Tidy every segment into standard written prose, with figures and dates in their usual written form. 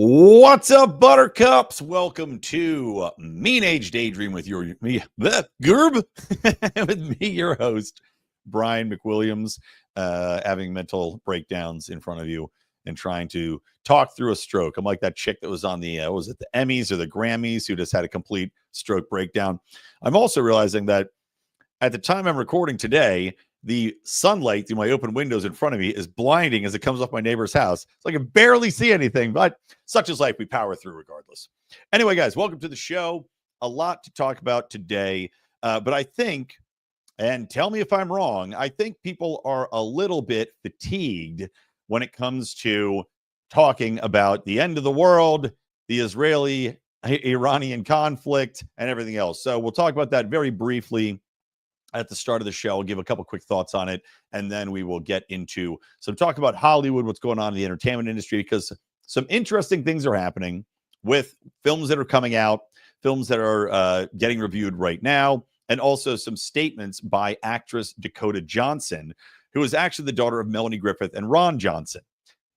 What's up, buttercups? Welcome to Mean Age Daydream with me, Gerb, with me, your host, Brian McWilliams, having mental breakdowns in front of you and trying to talk through a stroke. I'm like that chick that was on the, was it the Emmys or the Grammys who just had a complete stroke breakdown. I'm also realizing that at the time I'm recording today, the sunlight through my open windows in front of me is blinding as it comes off my neighbor's house. So I can barely see anything, but such is life. We power through regardless. Anyway, guys, welcome to the show. A lot to talk about today, but I think, and tell me if I'm wrong, I think people are a little bit fatigued when it comes to talking about the end of the world, the Israeli-Iranian conflict, and everything else. So we'll talk about that very briefly at the start of the show. I'll give a couple quick thoughts on it, and then we will get into some talk about Hollywood, what's going on in the entertainment industry, because some interesting things are happening with films that are coming out, films that are getting reviewed right now, and also some statements by actress Dakota Johnson, who is actually the daughter of Melanie Griffith and Ron Johnson.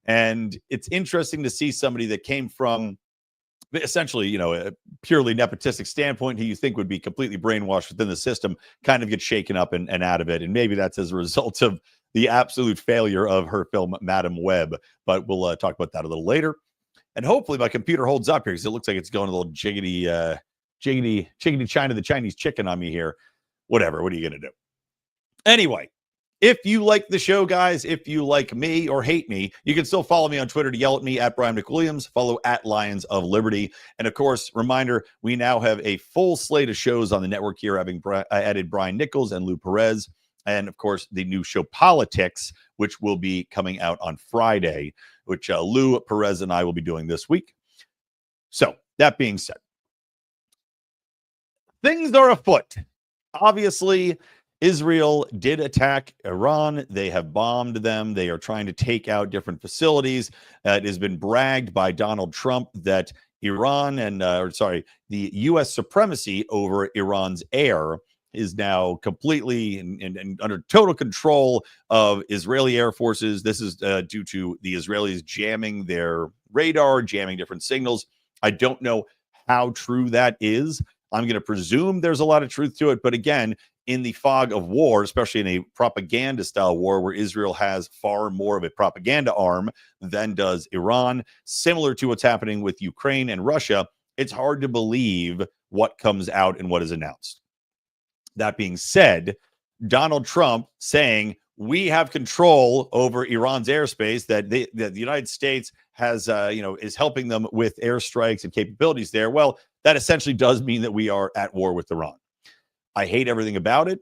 And it's interesting to see somebody that came from essentially, a purely nepotistic standpoint, who you think would be completely brainwashed within the system, kind of get shaken up and out of it. And maybe that's as a result of the absolute failure of her film, Madam Web. But we'll talk about that a little later. And hopefully my computer holds up here, because it looks like it's going a little jiggity China, the Chinese chicken on me here. Whatever. What are you going to do? Anyway, if you like the show, guys, if you like me or hate me, you can still follow me on Twitter to yell at me at Brian McWilliams, follow at Lions of Liberty. And of course, reminder, we now have a full slate of shows on the network here, having added Brian Nichols and Lou Perez. And of course, the new show Politics, which will be coming out on Friday, which Lou, Perez, and I will be doing this week. So that being said, things are afoot. Obviously, Israel did attack Iran. They have bombed them. They are trying to take out different facilities. It has been bragged by Donald Trump that Iran the U.S. supremacy over Iran's air is now completely and under total control of Israeli air forces. This is due to the Israelis jamming their radar, jamming different signals. I don't know how true that is. I'm going to presume there's a lot of truth to it. But again, in the fog of war, especially in a propaganda-style war where Israel has far more of a propaganda arm than does Iran, similar to what's happening with Ukraine and Russia, it's hard to believe what comes out and what is announced. That being said, Donald Trump saying we have control over Iran's airspace, that the United States has, is helping them with airstrikes and capabilities there. Well, that essentially does mean that we are at war with Iran. I hate everything about it.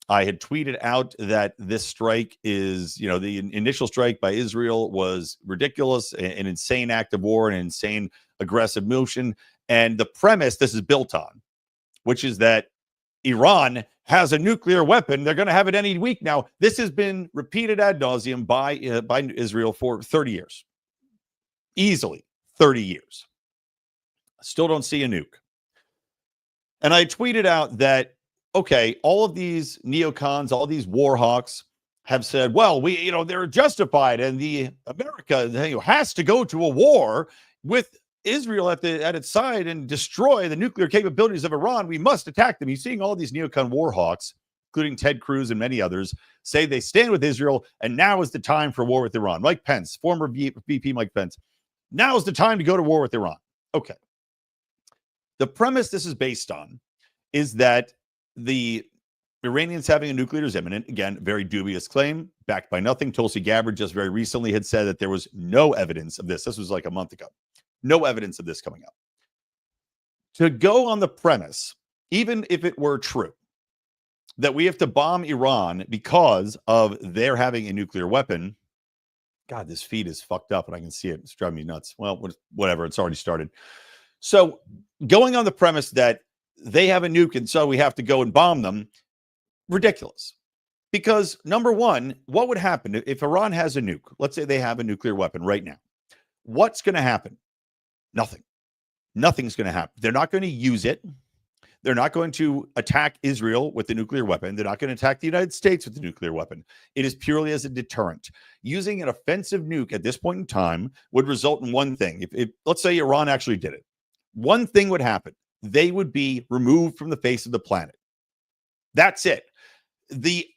I had tweeted out that this strike is, the initial strike by Israel was ridiculous, an insane act of war, an insane aggressive motion. And the premise this is built on, which is that Iran has a nuclear weapon. They're going to have it any week now. This has been repeated ad nauseum by Israel for 30 years. Easily 30 years. Still don't see a nuke. And I tweeted out that, okay, all of these neocons, all these war hawks have said, well, they're justified, and the America has to go to a war with Israel at its side and destroy the nuclear capabilities of Iran. We must attack them. You're seeing all these neocon war hawks, including Ted Cruz and many others, say they stand with Israel, and now is the time for war with Iran. Mike Pence, former VP Mike Pence, now is the time to go to war with Iran. Okay. The premise this is based on is that the Iranians having a nuclear is imminent. Again, very dubious claim, backed by nothing. Tulsi Gabbard just very recently had said that there was no evidence of this. This was like a month ago. No evidence of this coming out. To go on the premise, even if it were true, that we have to bomb Iran because of their having a nuclear weapon. God, this feed is fucked up and I can see it. It's driving me nuts. Well, whatever. It's already started. So going on the premise that they have a nuke and so we have to go and bomb them, ridiculous. Because number one, what would happen if Iran has a nuke? Let's say they have a nuclear weapon right now. What's going to happen? Nothing. Nothing's going to happen. They're not going to use it. They're not going to attack Israel with the nuclear weapon. They're not going to attack the United States with the nuclear weapon. It is purely as a deterrent. Using an offensive nuke at this point in time would result in one thing. If let's say Iran actually did it, one thing would happen. They would be removed from the face of the planet. That's it.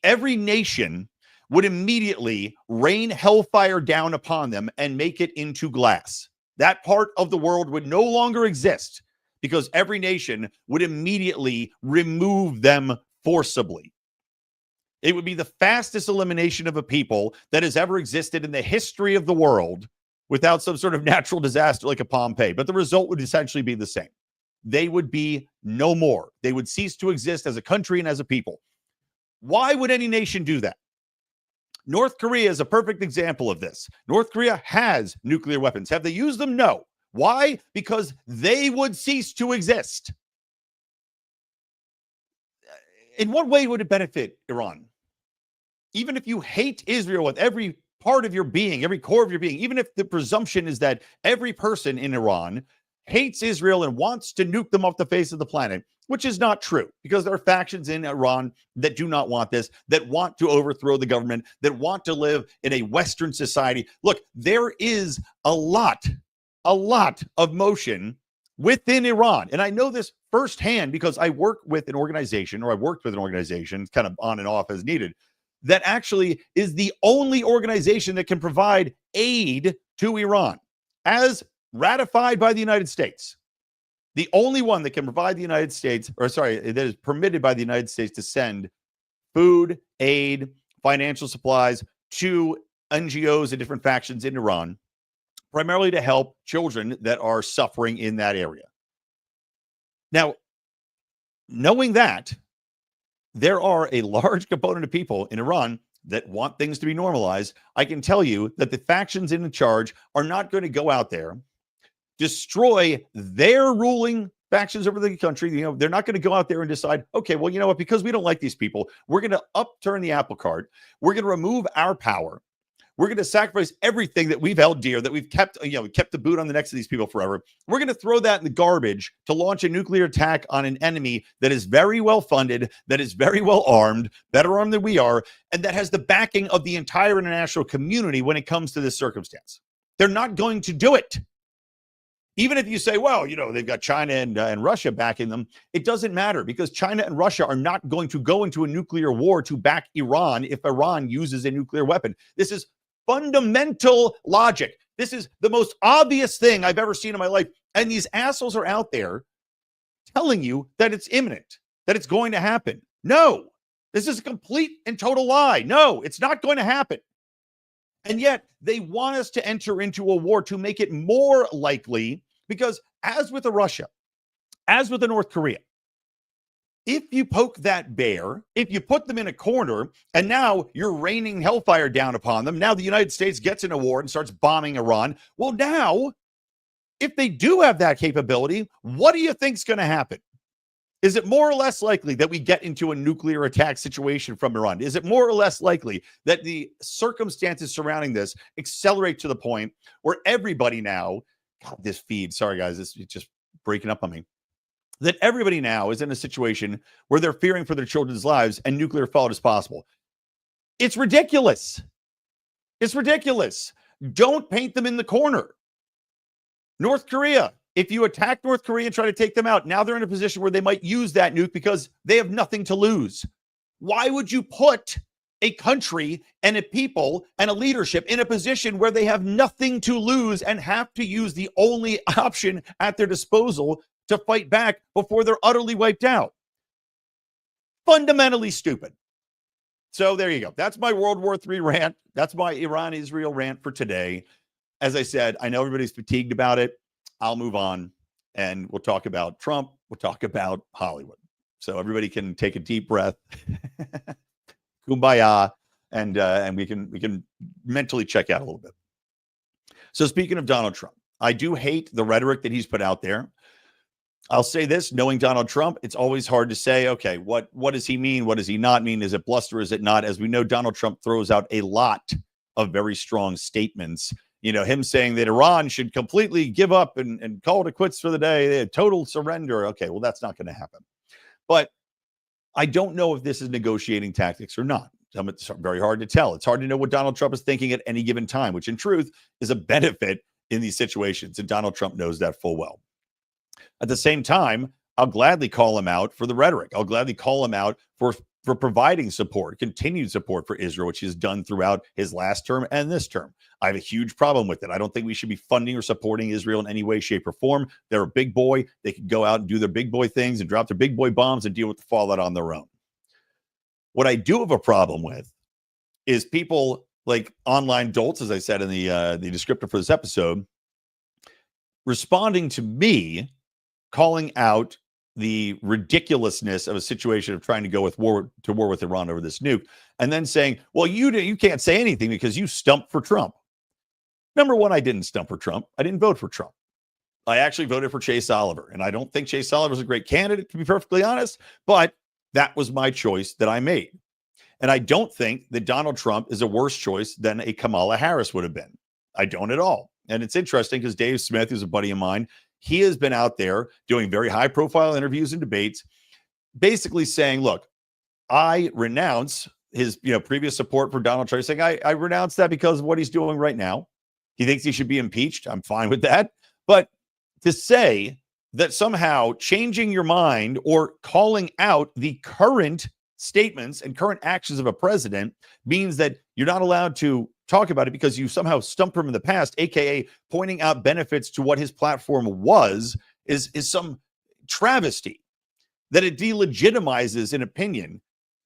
Every nation would immediately rain hellfire down upon them and make it into glass. That part of the world would no longer exist because every nation would immediately remove them forcibly. It would be the fastest elimination of a people that has ever existed in the history of the world without some sort of natural disaster like a Pompeii. But the result would essentially be the same. They would be no more. They would cease to exist as a country and as a people. Why would any nation do that? North Korea is a perfect example of this. North Korea has nuclear weapons. Have they used them? No. Why? Because they would cease to exist. In what way would it benefit Iran? Even if you hate Israel with every part of your being, every core of your being, even if the presumption is that every person in Iran hates Israel and wants to nuke them off the face of the planet, which is not true because there are factions in Iran that do not want this, that want to overthrow the government, that want to live in a Western society. Look, there is a lot of motion within Iran. And I know this firsthand because I work with an organization, or I worked with an organization kind of on and off as needed, that actually is the only organization that can provide aid to Iran as ratified by the United States. The only one that can provide the United States, that is permitted by the United States to send food, aid, financial supplies to NGOs and different factions in Iran, primarily to help children that are suffering in that area. Now, knowing that, there are a large component of people in Iran that want things to be normalized. I can tell you that the factions in charge are not going to go out there, destroy their ruling factions over the country. They're not going to go out there and decide, okay, well, you know what, because we don't like these people, we're going to upturn the apple cart. We're going to remove our power. We're going to sacrifice everything that we've held dear, that we've kept, we kept the boot on the necks of these people forever. We're going to throw that in the garbage to launch a nuclear attack on an enemy that is very well funded, that is very well armed, better armed than we are, and that has the backing of the entire international community when it comes to this circumstance. They're not going to do it. Even if you say, well, they've got China and Russia backing them, it doesn't matter because China and Russia are not going to go into a nuclear war to back Iran if Iran uses a nuclear weapon. This is fundamental logic. This is the most obvious thing I've ever seen in my life. And these assholes are out there telling you that it's imminent, that it's going to happen. No, this is a complete and total lie. No, it's not going to happen. And yet they want us to enter into a war to make it more likely, because as with Russia, as with the North Korea, if you poke that bear, if you put them in a corner and now you're raining hellfire down upon them, now the United States gets in a war and starts bombing Iran. Well, now, if they do have that capability, what do you think's going to happen? Is it more or less likely that we get into a nuclear attack situation from Iran? Is it more or less likely that the circumstances surrounding this accelerate to the point where everybody now, God, this feed, sorry guys, it's just breaking up on me, that everybody now is in a situation where they're fearing for their children's lives and nuclear fallout is possible? It's ridiculous. It's ridiculous. Don't paint them in the corner. North Korea. If you attack North Korea and try to take them out, now they're in a position where they might use that nuke because they have nothing to lose. Why would you put a country and a people and a leadership in a position where they have nothing to lose and have to use the only option at their disposal to fight back before they're utterly wiped out? Fundamentally stupid. So there you go. That's my World War III rant. That's my Iran-Israel rant for today. As I said, I know everybody's fatigued about it. I'll move on and we'll talk about Trump. We'll talk about Hollywood. So everybody can take a deep breath, kumbaya, and we can mentally check out a little bit. So speaking of Donald Trump, I do hate the rhetoric that he's put out there. I'll say this, knowing Donald Trump, it's always hard to say, okay, what does he mean? What does he not mean? Is it bluster? Is it not? As we know, Donald Trump throws out a lot of very strong statements him saying that Iran should completely give up and call it quits for the day, total surrender. Okay, well, that's not going to happen. But I don't know if this is negotiating tactics or not. It's very hard to tell. It's hard to know what Donald Trump is thinking at any given time, which in truth is a benefit in these situations. And Donald Trump knows that full well. At the same time, I'll gladly call him out for the rhetoric. I'll gladly call him out for providing support, continued support for Israel, which he's done throughout his last term and this term. I have a huge problem with it. I don't think we should be funding or supporting Israel in any way, shape, or form. They're a big boy. They can go out and do their big boy things and drop their big boy bombs and deal with the fallout on their own. What I do have a problem with is people like online dolts, as I said in the descriptor for this episode, responding to me, calling out the ridiculousness of a situation of trying to go war with Iran over this nuke, and then saying, well, you can't say anything because you stumped for Trump. Number one, I didn't stump for Trump. I didn't vote for Trump. I actually voted for Chase Oliver, and I don't think Chase Oliver is a great candidate, to be perfectly honest, but that was my choice that I made. And I don't think that Donald Trump is a worse choice than a Kamala Harris would have been. I don't at all. And it's interesting because Dave Smith, who's a buddy of mine, he has been out there doing very high-profile interviews and debates, basically saying, look, I renounce his previous support for Donald Trump, saying I renounce that because of what he's doing right now. He thinks he should be impeached. I'm fine with that. But to say that somehow changing your mind or calling out the current statements and current actions of a president means that you're not allowed to talk about it because you somehow stumped him in the past, aka pointing out benefits to what his platform was, is some travesty. That it delegitimizes an opinion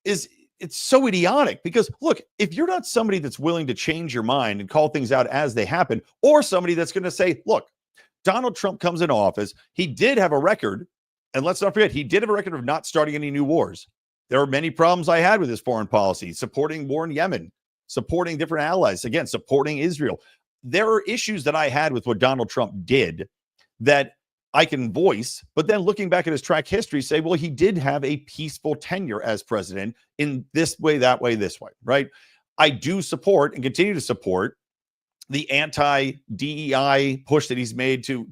it's so idiotic because look, if you're not somebody that's willing to change your mind and call things out as they happen, or somebody that's going to say, look, Donald Trump comes into office, he did have a record, and let's not forget, he did have a record of not starting any new wars. There are many problems I had with his foreign policy, supporting war in Yemen, supporting different allies, again, supporting Israel. There are issues that I had with what Donald Trump did that I can voice, but then looking back at his track history, say, well, he did have a peaceful tenure as president in this way, that way, this way, right? I do support and continue to support the anti-DEI push that he's made to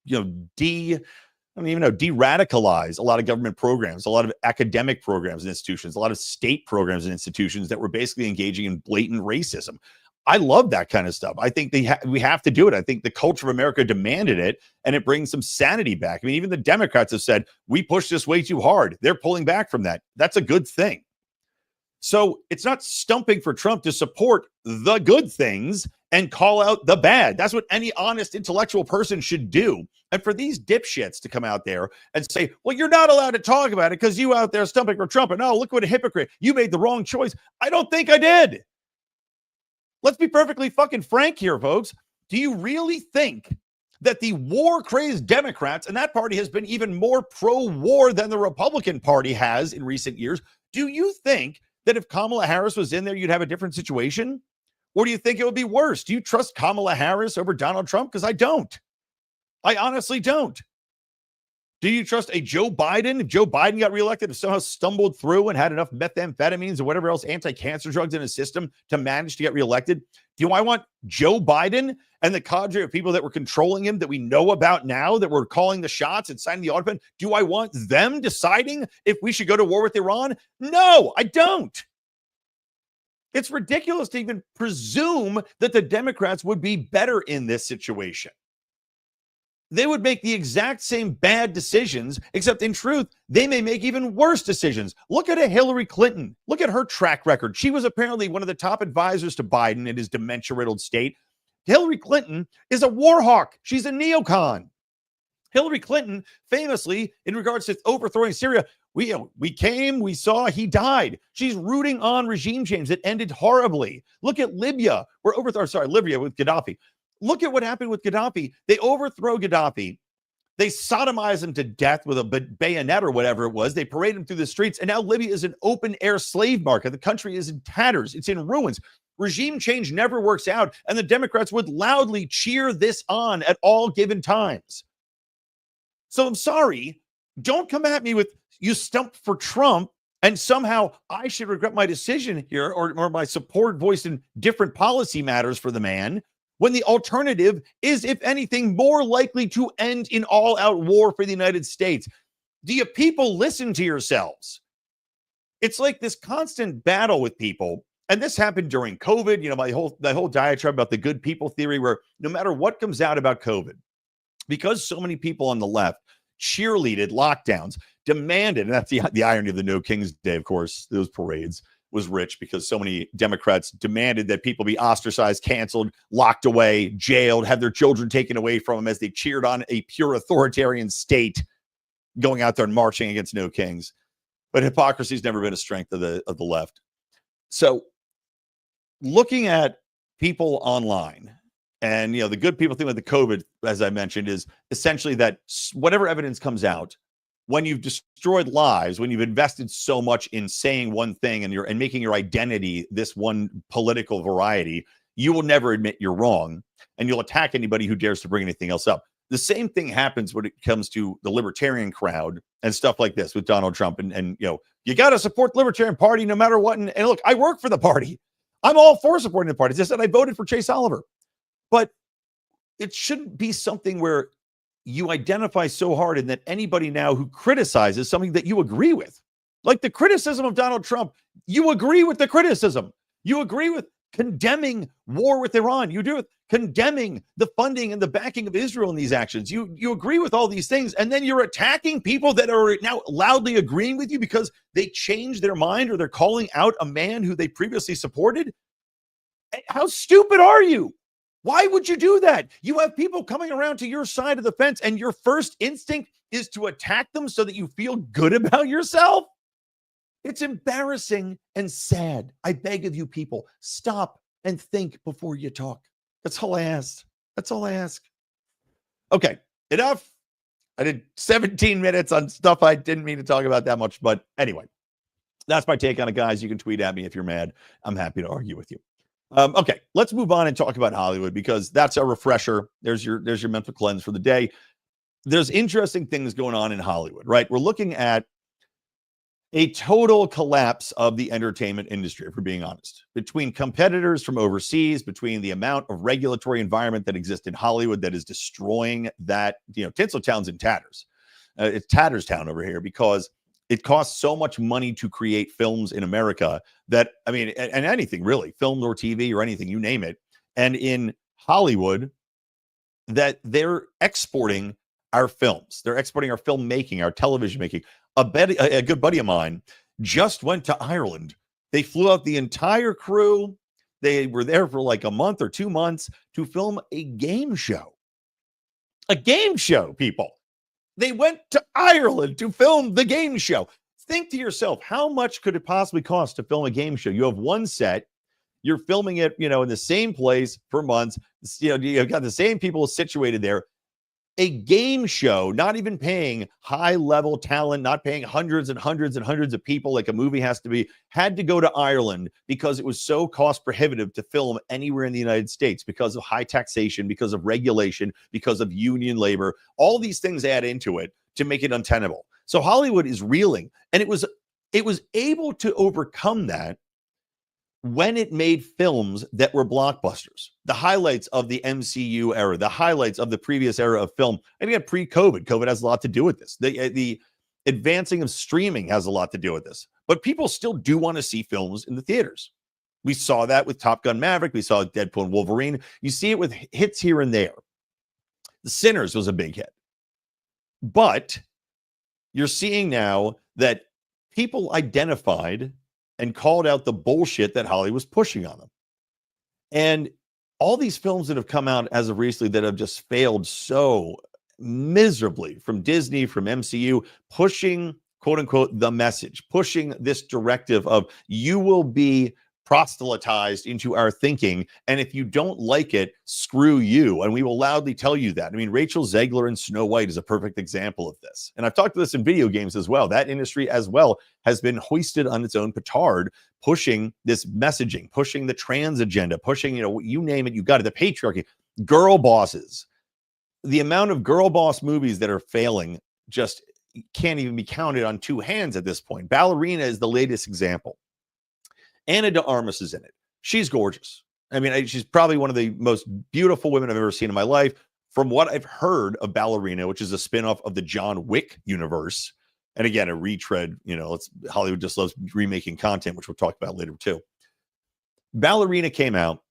de-radicalize a lot of government programs, a lot of academic programs and institutions, a lot of state programs and institutions that were basically engaging in blatant racism. I love that kind of stuff. I think we have to do it. I think the culture of America demanded it, and it brings some sanity back. I mean, even the Democrats have said, we pushed this way too hard. They're pulling back from that. That's a good thing. So it's not stumping for Trump to support the good things and call out the bad. That's what any honest intellectual person should do. And for these dipshits to come out there and say, well, you're not allowed to talk about it because you out there stumping for Trump. And oh, look what a hypocrite. You made the wrong choice. I don't think I did. Let's be perfectly fucking frank here, folks. Do you really think that the war-crazed Democrats, and that party has been even more pro-war than the Republican Party has in recent years, do you think that if Kamala Harris was in there, you'd have a different situation? Or do you think it would be worse? Do you trust Kamala Harris over Donald Trump? Because I don't. I honestly don't. Do you trust a Joe Biden? If Joe Biden got reelected, if somehow stumbled through and had enough methamphetamines or whatever else anti-cancer drugs in his system to manage to get reelected? Do I want Joe Biden and the cadre of people that were controlling him that we know about now, that were calling the shots and signing the audit pen? Do I want them deciding if we should go to war with Iran? No, I don't. It's ridiculous to even presume that the Democrats would be better in this situation. They would make the exact same bad decisions, except in truth, they may make even worse decisions. Look at a Hillary Clinton. Look at her track record. She was apparently one of the top advisors to Biden in his dementia-riddled state. Hillary Clinton is a war hawk. She's a neocon. Hillary Clinton, famously, in regards to overthrowing Syria, we came, we saw, he died. She's rooting on regime change that ended horribly. Look at Libya. Libya with Gaddafi. Look at what happened with Gaddafi. They overthrow Gaddafi. They sodomize him to death with a bayonet or whatever it was. They parade him through the streets. And now Libya is an open-air slave market. The country is in tatters. It's in ruins. Regime change never works out. And the Democrats would loudly cheer this on at all given times. So I'm sorry. Don't come at me with, you stumped for Trump and somehow I should regret my decision here or my support voiced in different policy matters for the man. when the alternative is, if anything, more likely to end in all-out war for the United States? Do you people listen to yourselves? It's like this constant battle with people. And this happened during COVID. You know, my whole diatribe about the good people theory, where no matter what comes out about COVID, because so many people on the left cheerleaded lockdowns, demanded, and that's the irony of the No King's Day, of course, those parades was rich because so many Democrats demanded that people be ostracized, canceled, locked away, jailed, have their children taken away from them as they cheered on a pure authoritarian state going out there and marching against No Kings. But hypocrisy has never been a strength of the left. So looking at people online, and, you know, the good people thing with the COVID, as I mentioned, is essentially that whatever evidence comes out, when you've destroyed lives, when you've invested so much in saying one thing and making your identity this one political variety, you will never admit you're wrong, and you'll attack anybody who dares to bring anything else up. The same thing happens when it comes to the libertarian crowd and stuff like this with Donald Trump. And you know, you got to support the Libertarian Party no matter what. And look, I work for the party. I'm all for supporting the party. It's just that I voted for Chase Oliver. But it shouldn't be something where you identify so hard and that anybody now who criticizes something that you agree with, like the criticism of Donald Trump, you agree with the criticism. You agree with condemning war with Iran. You do with condemning the funding and the backing of Israel in these actions. You agree with all these things, and then you're attacking people that are now loudly agreeing with you because they changed their mind or they're calling out a man who they previously supported. How stupid are you? Why would you do that? You have people coming around to your side of the fence, and your first instinct is to attack them so that you feel good about yourself. It's embarrassing and sad. I beg of you people, stop and think before you talk. That's all I ask. That's all I ask. Okay, enough. I did 17 minutes on stuff I didn't mean to talk about that much. But anyway, that's my take on it, guys. You can tweet at me if you're mad. I'm happy to argue with you. Okay, let's move on and talk about Hollywood, because that's a refresher. There's your mental cleanse for the day. There's interesting things going on in Hollywood, right? We're looking at a total collapse of the entertainment industry, if we're being honest, between competitors from overseas, between the amount of regulatory environment that exists in Hollywood that is destroying that. You know, Tinseltown's in tatters. It's Tatterstown over here, because it costs so much money to create films in America that, I mean, and anything really, film or TV or anything, you name it. And in Hollywood, that they're exporting our films. They're exporting our filmmaking, our television making. A good buddy of mine just went to Ireland. They flew out the entire crew. They were there for like a month or 2 months to film a game show. A game show, people. They went to Ireland to film the game show. Think to yourself, how much could it possibly cost to film a game show? You have one set. You're filming it, you know, in the same place for months. You know, you've got the same people situated there. A game show, not even paying high-level talent, not paying hundreds and hundreds and hundreds of people like a movie has to be, had to go to Ireland because it was so cost-prohibitive to film anywhere in the United States because of high taxation, because of regulation, because of union labor. All these things add into it to make it untenable. So Hollywood is reeling, and it was able to overcome that when it made films that were blockbusters, the highlights of the MCU era, the highlights of the previous era of film. And again, pre-COVID, COVID has a lot to do with this. The advancing of streaming has a lot to do with this. But people still do want to see films in the theaters. We saw that with Top Gun Maverick. We saw it with Deadpool and Wolverine. You see it with hits here and there. The Sinners was a big hit. But you're seeing now that people identified and called out the bullshit that Hollywood was pushing on them. And all these films that have come out as of recently that have just failed so miserably, from Disney, from MCU, pushing, quote unquote, the message, pushing this directive of you will be proselytized into our thinking, and if you don't like it, screw you, and we will loudly tell you that. I mean, Rachel Zegler in Snow White is a perfect example of this, and I've talked to this in video games as well. That industry as well has been hoisted on its own petard, pushing this messaging, pushing the trans agenda, pushing, you know, you name it, you got it, the patriarchy, girl bosses. The amount of girl boss movies that are failing just can't even be counted on two hands at this point. Ballerina is the latest example. Anna de Armas is in it. She's gorgeous. I mean, she's probably one of the most beautiful women I've ever seen in my life. From what I've heard of Ballerina, which is a spinoff of the John Wick universe, and again, a retread, Hollywood just loves remaking content, which we'll talk about later too. Ballerina came out.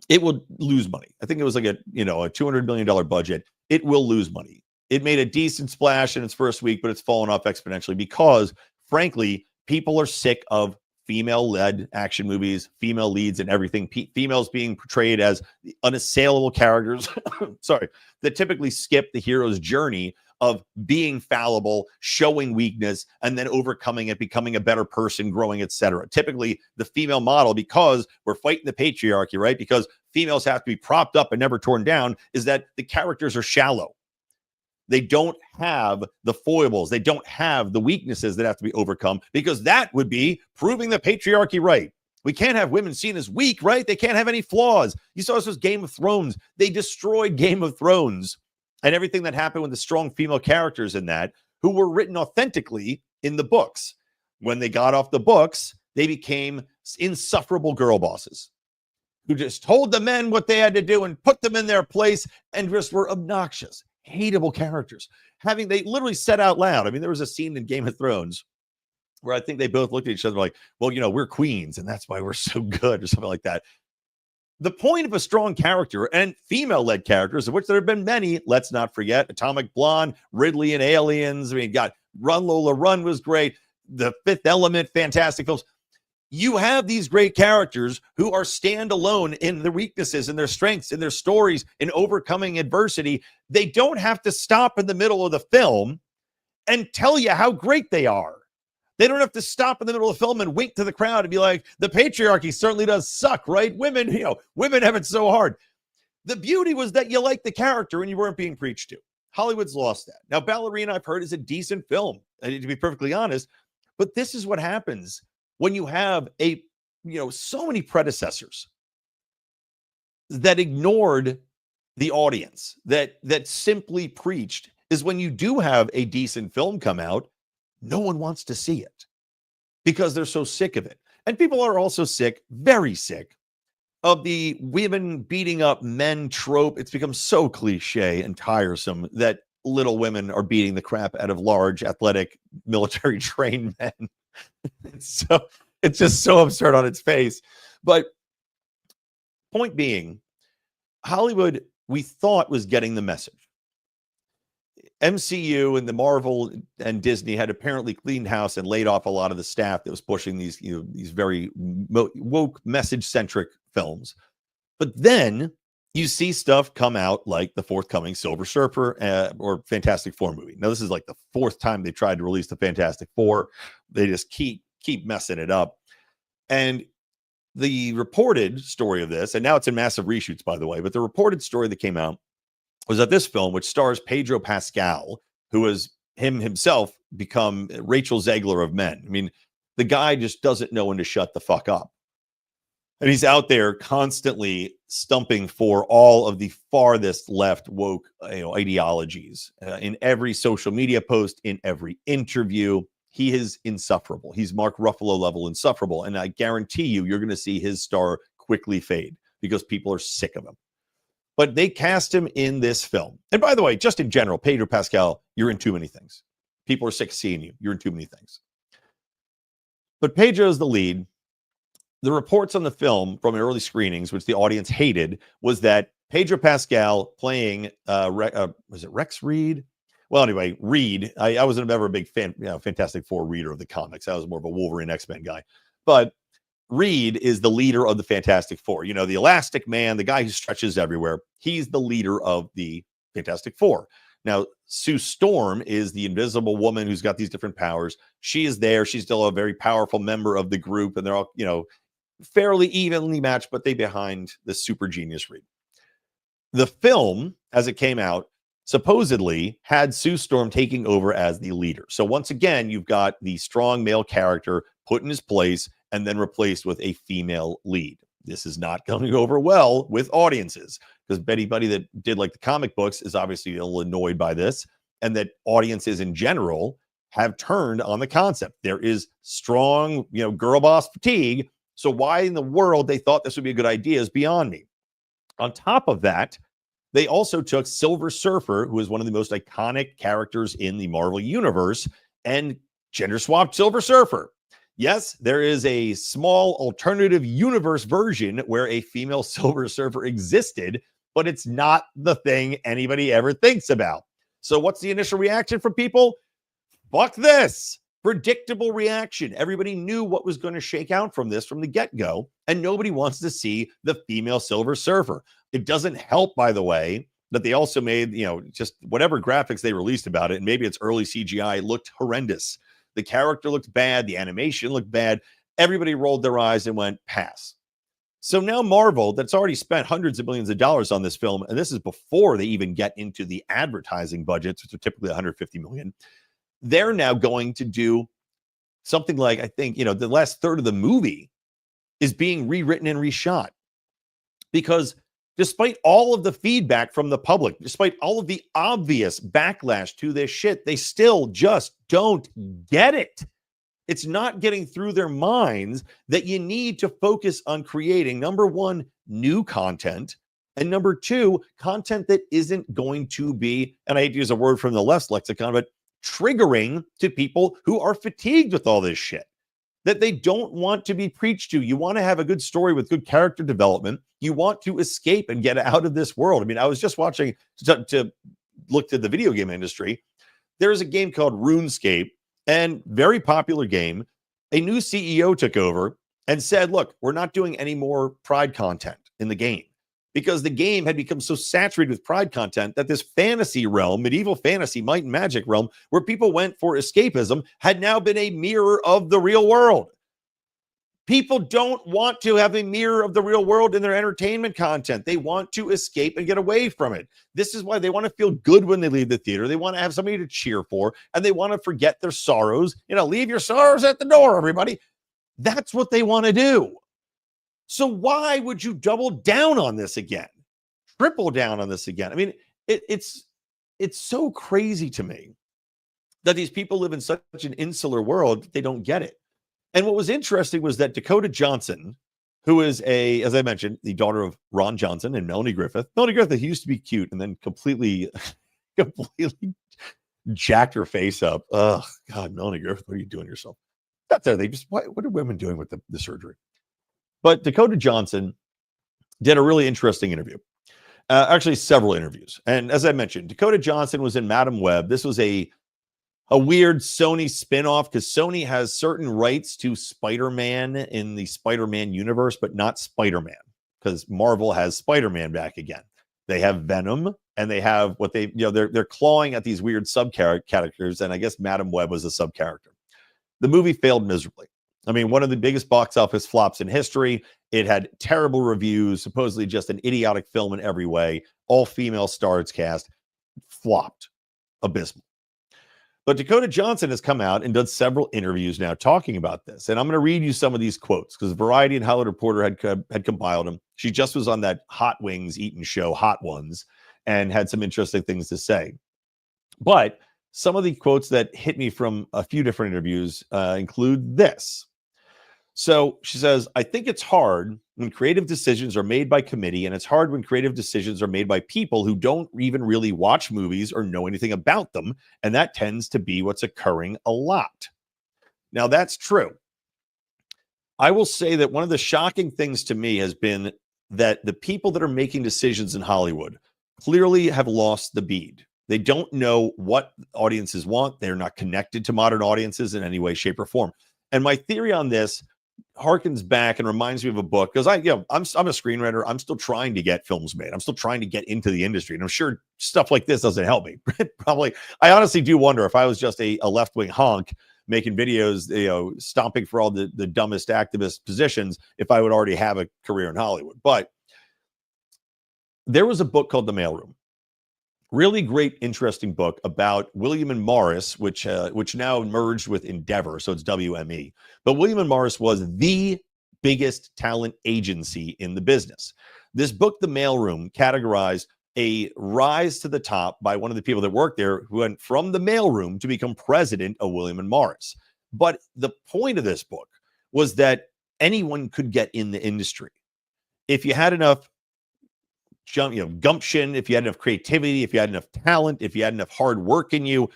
It will lose money. I think it was like a $200 million budget. It will lose money. It made a decent splash in its first week, but it's fallen off exponentially because, frankly, people are sick of female-led action movies, female leads and everything, females being portrayed as unassailable characters, that typically skip the hero's journey of being fallible, showing weakness, and then overcoming it, becoming a better person, growing, etc. Typically, the female model, because we're fighting the patriarchy, right? Because females have to be propped up and never torn down, is that the characters are shallow. They don't have the foibles. They don't have the weaknesses that have to be overcome, because that would be proving the patriarchy right. We can't have women seen as weak, right? They can't have any flaws. You saw this was Game of Thrones. They destroyed Game of Thrones and everything that happened with the strong female characters in that, who were written authentically in the books. When they got off the books, they became insufferable girl bosses who just told the men what they had to do and put them in their place and just were obnoxious, hateable characters. They literally said out loud. I mean, there was a scene in Game of Thrones where I think they both looked at each other like, well, we're queens and that's why we're so good, or something like that. The point of a strong character, and female-led characters, of which there have been many, let's not forget, Atomic Blonde, Ridley and Aliens. I mean, got Run Lola Run was great. The Fifth Element, fantastic films. You have these great characters who are standalone in their weaknesses and their strengths and their stories in overcoming adversity. They don't have to stop in the middle of the film and tell you how great they are. They don't have to stop in the middle of the film and wink to the crowd and be like, the patriarchy certainly does suck, right? Women have it so hard. The beauty was that you liked the character and you weren't being preached to. Hollywood's lost that. Now, Ballerina, I've heard, is a decent film, to be perfectly honest, but this is what happens when you have so many predecessors that ignored the audience, that simply preached, is when you do have a decent film come out, no one wants to see it because they're so sick of it. And people are also sick, very sick, of the women beating up men trope. It's become so cliche and tiresome that little women are beating the crap out of large, athletic, military trained men. It's just so absurd on its face. But point being, Hollywood, we thought, was getting the message. MCU and the Marvel and Disney had apparently cleaned house and laid off a lot of the staff that was pushing these very woke, message-centric films. But then you see stuff come out like the forthcoming Silver Surfer or Fantastic Four movie. Now, this is like the fourth time they tried to release the Fantastic Four. They just keep messing it up. And the reported story of this, and now it's in massive reshoots, by the way, but the reported story that came out was that this film, which stars Pedro Pascal, who has himself become Rachel Zegler of men. I mean, the guy just doesn't know when to shut the fuck up. And he's out there constantly stumping for all of the farthest left woke ideologies in every social media post, in every interview. He is insufferable. He's Mark Ruffalo level insufferable. And I guarantee you're going to see his star quickly fade because people are sick of him. But they cast him in this film. And by the way, just in general, Pedro Pascal, you're in too many things. People are sick of seeing you. You're in too many things. But Pedro's the lead. The reports on the film from early screenings, which the audience hated, was that Pedro Pascal playing, was it Rex Reed? Well, anyway, Reed. I wasn't ever a big fan, Fantastic Four reader of the comics. I was more of a Wolverine X-Men guy. But Reed is the leader of the Fantastic Four. The Elastic Man, the guy who stretches everywhere. He's the leader of the Fantastic Four. Now, Sue Storm is the invisible woman who's got these different powers. She is there. She's still a very powerful member of the group, and they're all, fairly evenly matched, but they behind the super genius Reed. The film, as it came out, supposedly had Sue Storm taking over as the leader. So once again, you've got the strong male character put in his place and then replaced with a female lead. This is not going over well with audiences because anybody that did like the comic books is obviously a little annoyed by this, and that audiences in general have turned on the concept. There is strong, girl boss fatigue. So why in the world they thought this would be a good idea is beyond me. On top of that, they also took Silver Surfer, who is one of the most iconic characters in the Marvel Universe, and gender swapped Silver Surfer. Yes, there is a small alternative universe version where a female Silver Surfer existed, but it's not the thing anybody ever thinks about. So what's the initial reaction from people? Fuck this. Predictable reaction. Everybody knew what was going to shake out from this from the get-go, and nobody wants to see the female Silver Surfer. It doesn't help, by the way, that they also made, just whatever graphics they released about it, and maybe it's early CGI, looked horrendous. The character looked bad. The animation looked bad. Everybody rolled their eyes and went, pass. So now Marvel, that's already spent hundreds of millions of dollars on this film, and this is before they even get into the advertising budgets, which are typically $150 million. They're now going to do something like, I think, the last third of the movie is being rewritten and reshot. Because despite all of the feedback from the public, despite all of the obvious backlash to this shit, they still just don't get it. It's not getting through their minds that you need to focus on creating, number one, new content, and number two, content that isn't going to be, and I hate to use a word from the left's lexicon, but triggering to people who are fatigued with all this shit that they don't want to be preached to. You want to have a good story with good character development. You want to escape and get out of this world. I mean, I was just watching to look to the video game industry. There's a game called RuneScape, and very popular game. A new CEO took over and said, look, we're not doing any more Pride content in the game, because the game had become so saturated with Pride content that this fantasy realm, medieval fantasy, might and magic realm, where people went for escapism, had now been a mirror of the real world. People don't want to have a mirror of the real world in their entertainment content. They want to escape and get away from it. This is why they want to feel good when they leave the theater. They want to have somebody to cheer for, and they want to forget their sorrows. Leave your sorrows at the door, everybody. That's what they want to do. So why would you double down on this again? Triple down on this again? I mean, it's so crazy to me that these people live in such an insular world that they don't get it. And what was interesting was that Dakota Johnson, who is as I mentioned, the daughter of Ron Johnson and Melanie Griffith. Melanie Griffith used to be cute and then completely jacked her face up. Oh, God, Melanie Griffith, what are you doing yourself? That's there. What are women doing with the surgery? But Dakota Johnson did a really interesting interview. Actually, several interviews. And as I mentioned, Dakota Johnson was in Madam Web. This was a weird Sony spinoff, because Sony has certain rights to Spider-Man in the Spider-Man universe, but not Spider-Man, because Marvel has Spider-Man back again. They have Venom, and they have what they're clawing at these weird sub-characters, and I guess Madam Web was a sub-character. The movie failed miserably. I mean, one of the biggest box office flops in history. It had terrible reviews, supposedly just an idiotic film in every way. All female stars cast, flopped, abysmal. But Dakota Johnson has come out and done several interviews now talking about this. And I'm going to read you some of these quotes, because Variety and Hollywood Reporter had compiled them. She just was on that Hot Wings eating show, Hot Ones, and had some interesting things to say. But some of the quotes that hit me from a few different interviews include this. So she says, I think it's hard when creative decisions are made by committee, and it's hard when creative decisions are made by people who don't even really watch movies or know anything about them. And that tends to be what's occurring a lot. Now, that's true. I will say that one of the shocking things to me has been that the people that are making decisions in Hollywood clearly have lost the bead. They don't know what audiences want. They're not connected to modern audiences in any way, shape, or form. And my theory on this harkens back and reminds me of a book, because I'm a screenwriter. I'm still trying to get films made. I'm still trying to get into the industry, and I'm sure stuff like this doesn't help me. Probably, I honestly do wonder if I was just a left-wing honk making videos, stomping for all the dumbest activist positions, if I would already have a career in Hollywood. But there was a book called The Mailroom. Really great, interesting book about William and Morris, which now merged with Endeavor, so it's WME. But William and Morris was the biggest talent agency in the business. This book, The Mailroom, categorized a rise to the top by one of the people that worked there, who went from the mailroom to become president of William and Morris. But the point of this book was that anyone could get in the industry. If you had enough gumption, if you had enough creativity, if you had enough talent, if you had enough hard work in you,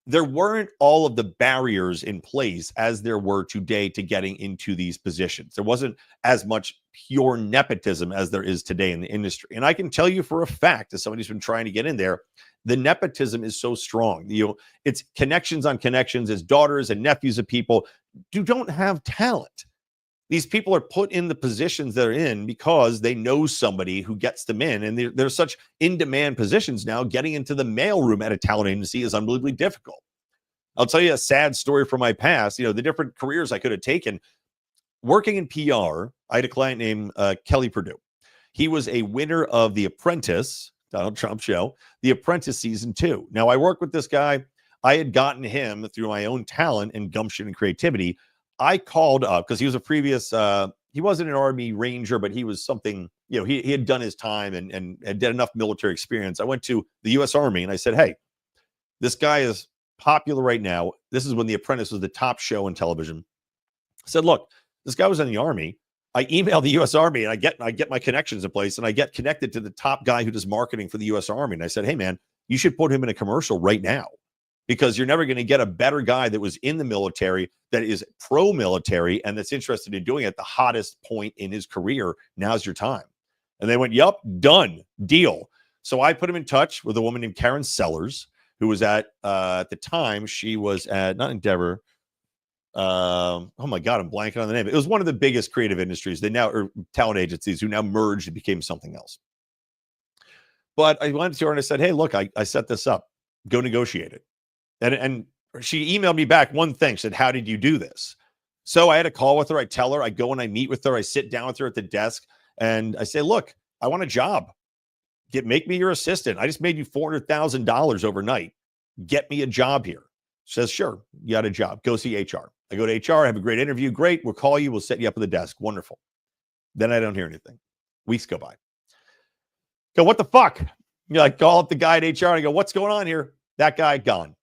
there weren't all of the barriers in place as there were today to getting into these positions. There wasn't as much pure nepotism as there is today in the industry. And I can tell you for a fact, as somebody who's been trying to get in there, the nepotism is so strong. It's connections on connections, as daughters and nephews of people who don't have talent. These people are put in the positions they're in because they know somebody who gets them in. And they're such in-demand positions now. Getting into the mailroom at a talent agency is unbelievably difficult. I'll tell you a sad story from my past. The different careers I could have taken. Working in PR, I had a client named Kelly Purdue. He was a winner of The Apprentice, Donald Trump show, The Apprentice Season 2. Now, I worked with this guy. I had gotten him through my own talent and gumption and creativity. I called up because he was a previous, he wasn't an Army Ranger, but he was something, he had done his time and had done enough military experience. I went to the U.S. Army and I said, hey, this guy is popular right now. This is when The Apprentice was the top show on television. I said, look, this guy was in the Army. I emailed the U.S. Army and I get my connections in place and I get connected to the top guy who does marketing for the U.S. Army. And I said, hey, man, you should put him in a commercial right now, because you're never going to get a better guy that was in the military, that is pro-military, and that's interested in doing it at the hottest point in his career. Now's your time. And they went, yup, done, deal. So I put him in touch with a woman named Karen Sellers, who was at the time, she was at, not Endeavor. Oh my God, I'm blanking on the name. It was one of the biggest creative industries. They now are talent agencies who now merged and became something else. But I went to her and I said, hey, look, I set this up. Go negotiate it. And she emailed me back one thing. She said, how did you do this? So I had a call with her. I tell her, I go and I meet with her. I sit down with her at the desk and I say, look, I want a job. Make me your assistant. I just made you $400,000 overnight. Get me a job here. She says, sure, you got a job. Go see HR. I go to HR. I have a great interview. Great. We'll call you. We'll set you up at the desk. Wonderful. Then I don't hear anything. Weeks go by. Go, what the fuck? I call up the guy at HR and I go, what's going on here? That guy gone.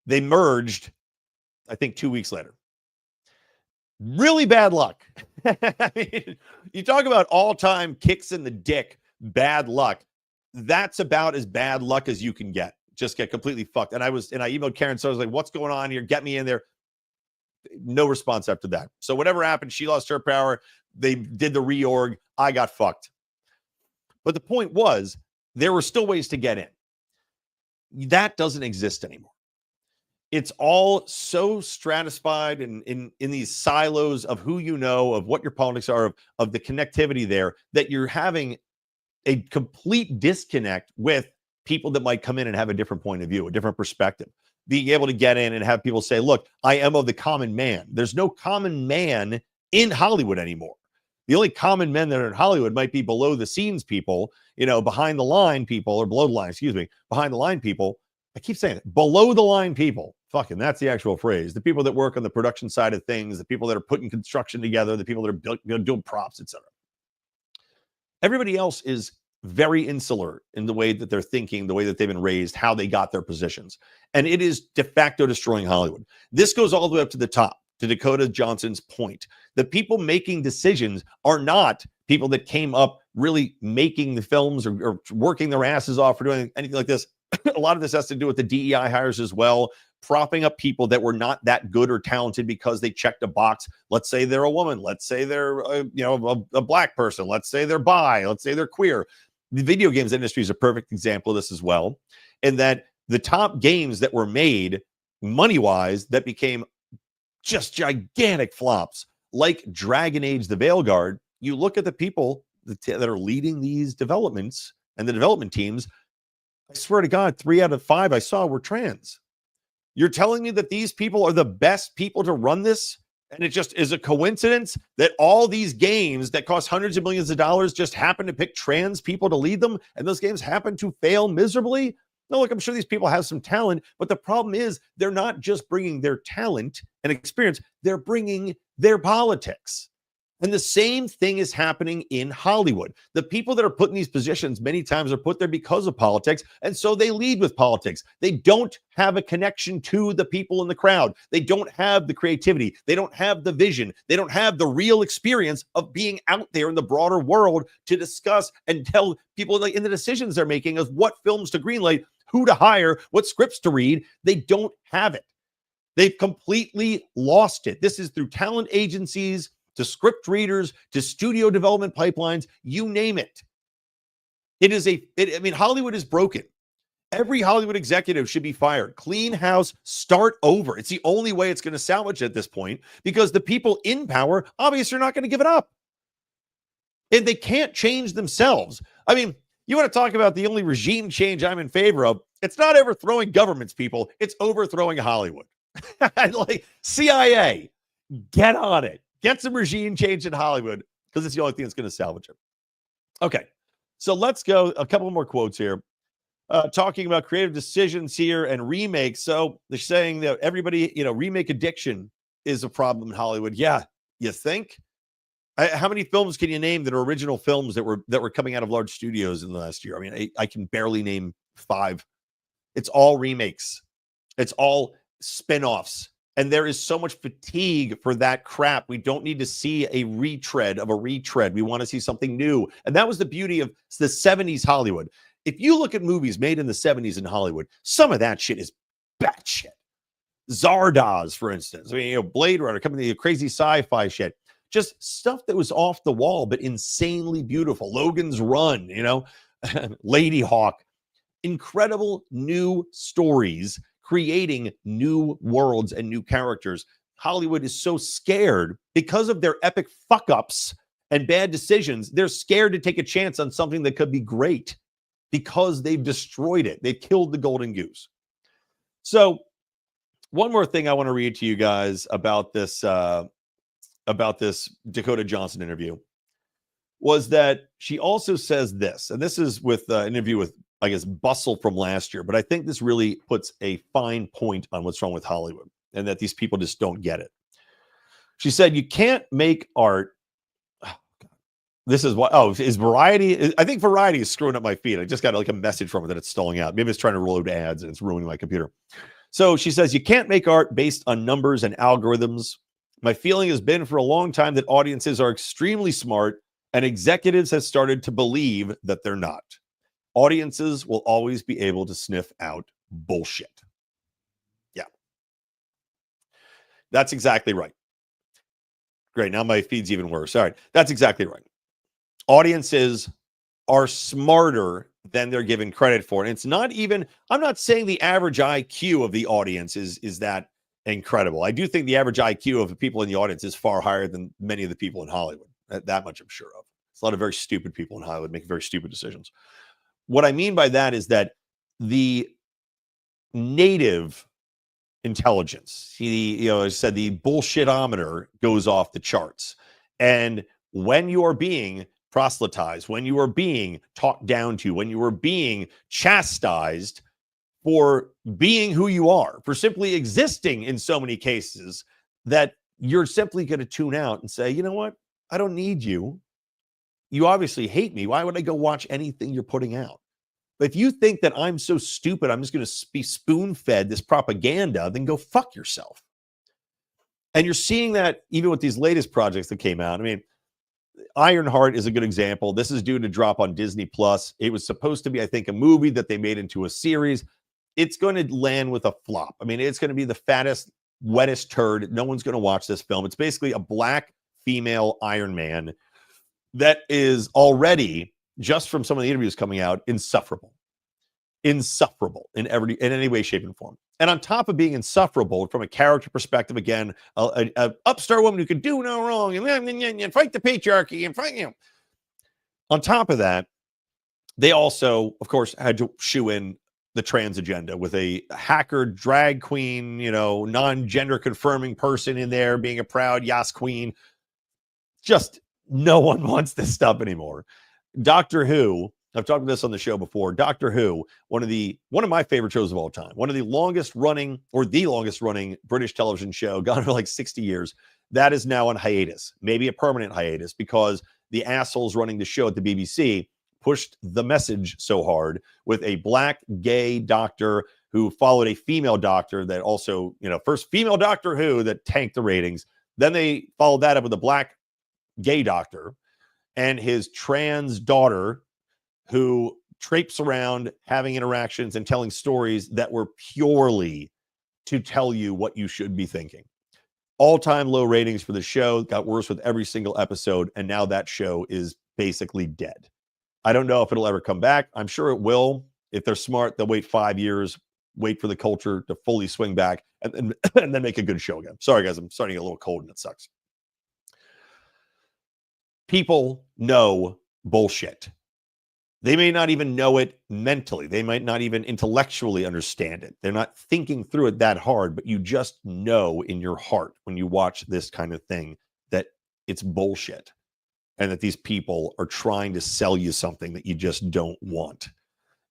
They merged, I think, 2 weeks later. Really bad luck. I mean, you talk about all-time kicks in the dick, bad luck. That's about as bad luck as you can get. Just get completely fucked. And I emailed Karen, so I was like, what's going on here? Get me in there. No response after that. So whatever happened, she lost her power. They did the reorg. I got fucked. But the point was, there were still ways to get in. That doesn't exist anymore. It's all so stratified in these silos of who you know, of what your politics are, of the connectivity there, that you're having a complete disconnect with people that might come in and have a different point of view, a different perspective. Being able to get in and have people say, look, I am of the common man. There's no common man in Hollywood anymore. The only common men that are in Hollywood might be below the scenes people, behind the line people, or below the line, behind the line people. I keep saying it, below the line people. Fucking, that's the actual phrase. The people that work on the production side of things, the people that are putting construction together, the people that are doing props, etc. Everybody else is very insular in the way that they're thinking, the way that they've been raised, how they got their positions. And it is de facto destroying Hollywood. This goes all the way up to the top, to Dakota Johnson's point. The people making decisions are not people that came up really making the films or working their asses off or doing anything like this. A lot of this has to do with the DEI hires as well, propping up people that were not that good or talented because they checked a box. Let's say they're a woman. Let's say they're a black person. Let's say they're bi. Let's say they're queer. The video games industry is a perfect example of this as well. And that the top games that were made money-wise that became just gigantic flops, like Dragon Age the Veilguard, you look at the people that are leading these developments and the development teams, I swear to God, 3 out of 5 I saw were trans. You're telling me that these people are the best people to run this? And it just is a coincidence that all these games that cost hundreds of millions of dollars just happen to pick trans people to lead them, and those games happen to fail miserably? No, look, I'm sure these people have some talent, but the problem is they're not just bringing their talent and experience, they're bringing their politics. And the same thing is happening in Hollywood. The people that are put in these positions many times are put there because of politics, and so they lead with politics. They don't have a connection to the people in the crowd. They don't have the creativity. They don't have the vision. They don't have the real experience of being out there in the broader world to discuss and tell people, like, in the decisions they're making of what films to greenlight, who to hire, what scripts to read. They don't have it. They've completely lost it. This is through talent agencies, to script readers, to studio development pipelines, you name it. Hollywood is broken. Every Hollywood executive should be fired. Clean house, start over. It's the only way it's going to salvage at this point, because the people in power obviously are not going to give it up. And they can't change themselves. I mean, you want to talk about the only regime change I'm in favor of? It's not overthrowing governments, people. It's overthrowing Hollywood. Like, CIA, get on it. Get some regime change in Hollywood, because it's the only thing that's going to salvage it. Okay, so let's go. A couple more quotes here. Talking about creative decisions here and remakes. So they're saying that everybody, remake addiction is a problem in Hollywood. Yeah, you think? How many films can you name that are original films that were coming out of large studios in the last year? I mean, I can barely name 5. It's all remakes. It's all spinoffs. And there is so much fatigue for that crap. We don't need to see a retread of a retread. We want to see something new. And that was the beauty of the 70s Hollywood. If you look at movies made in the 70s in Hollywood, some of that shit is batshit. Zardoz, for instance. I mean, Blade Runner, coming to the crazy sci-fi shit. Just stuff that was off the wall, but insanely beautiful. Logan's Run, Lady Hawk. Incredible new stories, creating new worlds and new characters. Hollywood is so scared because of their epic fuck-ups and bad decisions. They're scared to take a chance on something that could be great because they've destroyed it. They've killed the golden goose. So one more thing I want to read to you guys about this Dakota Johnson interview was that she also says this, and this is with an interview with, I guess, Bustle from last year, but I think this really puts a fine point on what's wrong with Hollywood and that these people just don't get it. She said, you can't make art. This is what, is Variety? I think Variety is screwing up my feed. I just got like a message from it that it's stalling out. Maybe it's trying to load ads and it's ruining my computer. So she says, you can't make art based on numbers and algorithms. My feeling has been for a long time that audiences are extremely smart and executives have started to believe that they're not. Audiences will always be able to sniff out bullshit. Yeah. That's exactly right. Great. Now my feed's even worse. All right. That's exactly right. Audiences are smarter than they're given credit for. And it's not even, I'm not saying the average IQ of the audience is that incredible. I do think the average IQ of the people in the audience is far higher than many of the people in Hollywood. That much I'm sure of. There's a lot of very stupid people in Hollywood making very stupid decisions. What I mean by that is that the native intelligence, I said the bullshitometer goes off the charts. And when you are being proselytized, when you are being talked down to, when you are being chastised for being who you are, for simply existing in so many cases, that you're simply going to tune out and say, you know what? I don't need you. You obviously hate me. Why would I go watch anything you're putting out? But if you think that I'm so stupid, I'm just going to be spoon-fed this propaganda, then go fuck yourself. And you're seeing that even with these latest projects that came out. I mean, Ironheart is a good example. This is due to drop on Disney Plus. It was supposed to be, I think, a movie that they made into a series. It's going to land with a flop. I mean, it's going to be the fattest, wettest turd. No one's going to watch this film. It's basically a black female Iron Man that is already, just from some of the interviews coming out, insufferable in any way, shape, and form. And on top of being insufferable from a character perspective, again, a upstart woman who could do no wrong and fight the patriarchy and fight, On top of that, they also, of course, had to shoe in the trans agenda with a hacker drag queen, non-gender confirming person in there being a proud Yas queen. Just no one wants this stuff anymore. Doctor Who I've talked about this on the show before. Doctor Who, one of my favorite shows of all time, one of the longest running British television show, gone for like 60 years. That is now on hiatus, maybe a permanent hiatus, because the assholes running the show at the BBC pushed the message so hard with a black gay doctor who followed a female doctor that also, first female Doctor Who that tanked the ratings. Then they followed that up with a black gay doctor and his trans daughter who traipse around having interactions and telling stories that were purely to tell you what you should be thinking. All-time low ratings for the show, got worse with every single episode, and now that show is basically dead. I don't know if it'll ever come back. I'm sure it will. If they're smart, they'll wait 5 years, wait for the culture to fully swing back, and then make a good show again. Sorry, guys, I'm starting to get a little cold and it sucks. People know bullshit. They may not even know it mentally. They might not even intellectually understand it. They're not thinking through it that hard, but you just know in your heart when you watch this kind of thing that it's bullshit and that these people are trying to sell you something that you just don't want.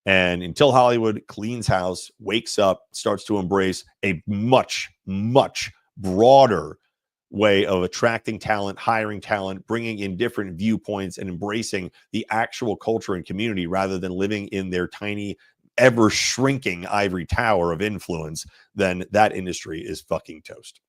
And until Hollywood cleans house, wakes up, starts to embrace a much, much broader way of attracting talent, hiring talent, bringing in different viewpoints, and embracing the actual culture and community rather than living in their tiny, ever shrinking ivory tower of influence, then that industry is fucking toast.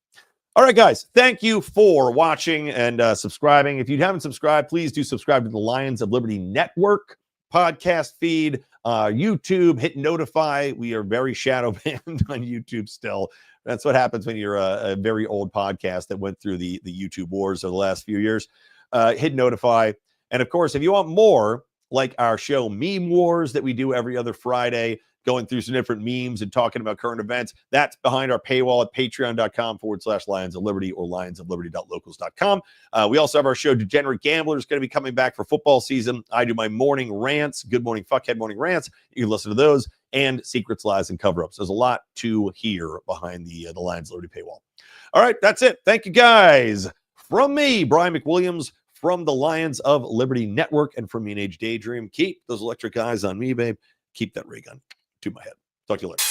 All right, guys, thank you for watching and subscribing. If you haven't subscribed, please do subscribe to the Lions of Liberty Network podcast feed, YouTube, hit notify. We are very shadow banned on YouTube still. That's what happens when you're a very old podcast that went through the YouTube wars of the last few years. Hit notify. And of course, if you want more like our show Meme Wars that we do every other Friday, going through some different memes and talking about current events, that's behind our paywall at patreon.com/Lions of Liberty or lionsofliberty.locals.com. We also have our show Degenerate Gamblers going to be coming back for football season. I do my morning rants, Good Morning Fuckhead morning rants. You can listen to those, and secrets, lies, and cover-ups. There's a lot to hear behind the Lions of Liberty paywall. All right, that's it. Thank you, guys. From me, Brian McWilliams, from the Lions of Liberty Network, and from Mean Age Daydream. Keep those electric eyes on me, babe. Keep that ray gun to my head. Talk to you later.